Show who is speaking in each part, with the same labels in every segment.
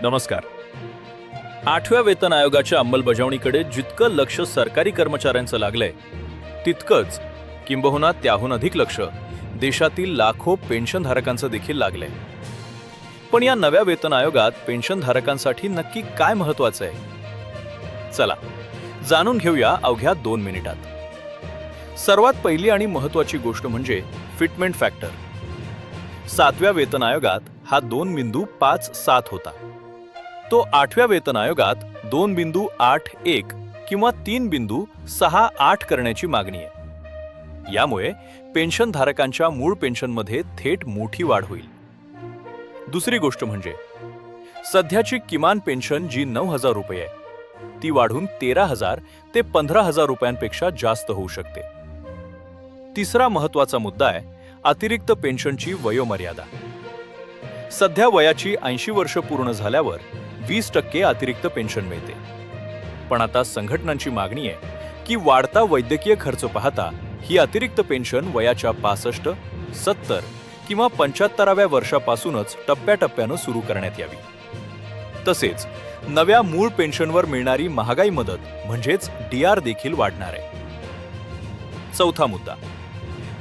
Speaker 1: नमस्कार. 8व्या वेतन आयोगाच्या अंमलबजावणीकडे जितकं लक्ष सरकारी कर्मचाऱ्यांचं लागलंय तितकंच किंबहुना त्याहून अधिक लक्ष देशातील लाखो पेन्शनधारकांचं देखील लागलंय. पण या नव्या वेतन आयोगात पेन्शनधारकांसाठी नक्की काय महत्त्वाचं आहे? चला जाणून घेऊया अवघ्या 2 मिनिटात. सर्वात पहिली आणि महत्त्वाची गोष्ट म्हणजे फिटमेंट फॅक्टर. 7व्या वेतन आयोगात हा 2.57 होता. तो 8व्या वेतन आयोगात 2.81 किंवा 3.68 करण्याची मागणी आहे. यामुळे पेन्शनधारकांच्या मूळ पेन्शनमध्ये थेट मोठी वाढ होईल. दुसरी गोष्ट म्हणजे सध्याची किमान पेन्शन जी 9,000 रुपये आहे ती वाढून 13,000 ते 15,000 रुपयांपेक्षा जास्त होऊ शकते. तिसरा महत्त्वाचा मुद्दा आहे अतिरिक्त पेन्शनची वयोमर्यादा. सध्या वयाची 80 वर्ष पूर्ण झाल्यावर 20% अतिरिक्त पेन्शन मिळते. पण आता संघटनांची मागणी आहे की वाढता वैद्यकीय खर्च पाहता ही अतिरिक्त पेन्शन वयाच्या 65, 70 किंवा 75व्या वर्षापासूनच टप्प्याटप्प्यानं सुरू करण्यात यावी. तसेच नव्या मूळ पेन्शनवर मिळणारी महागाई मदत म्हणजेच DR देखील वाढणार आहे. चौथा मुद्दा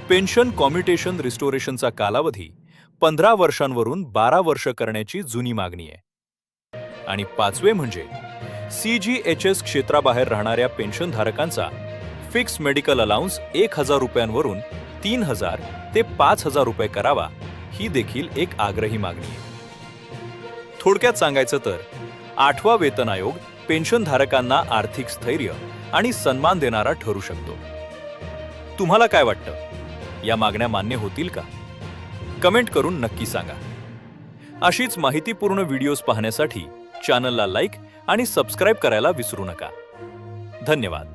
Speaker 1: पेन्शन कॉम्युटेशन रिस्टोरेशनचा कालावधी 15 वर्षांवरून 12 वर्ष करण्याची जुनी मागणी आहे. आणि 5वे म्हणजे CGHS क्षेत्राबाहेर राहणाऱ्या पेन्शनधारकांचा फिक्स मेडिकल अलाउन्स 1,000 रुपयांवरून 3,000 ते 5,000 रुपये करावा, ही देखील एक आग्रही मागणी आहे. थोडक्यात सांगायचं तर 8वा वेतन आयोग पेन्शनधारकांना आर्थिक स्थैर्य आणि सन्मान देणारा ठरू शकतो. तुम्हाला काय वाटतं? या मागण्या मान्य होतील का? कमेंट करून नक्की सांगा. अशीच माहितीपूर्ण व्हिडिओज पाहण्यासाठी चॅनलला लाईक आणि सबस्क्राईब करायला विसरू नका. धन्यवाद.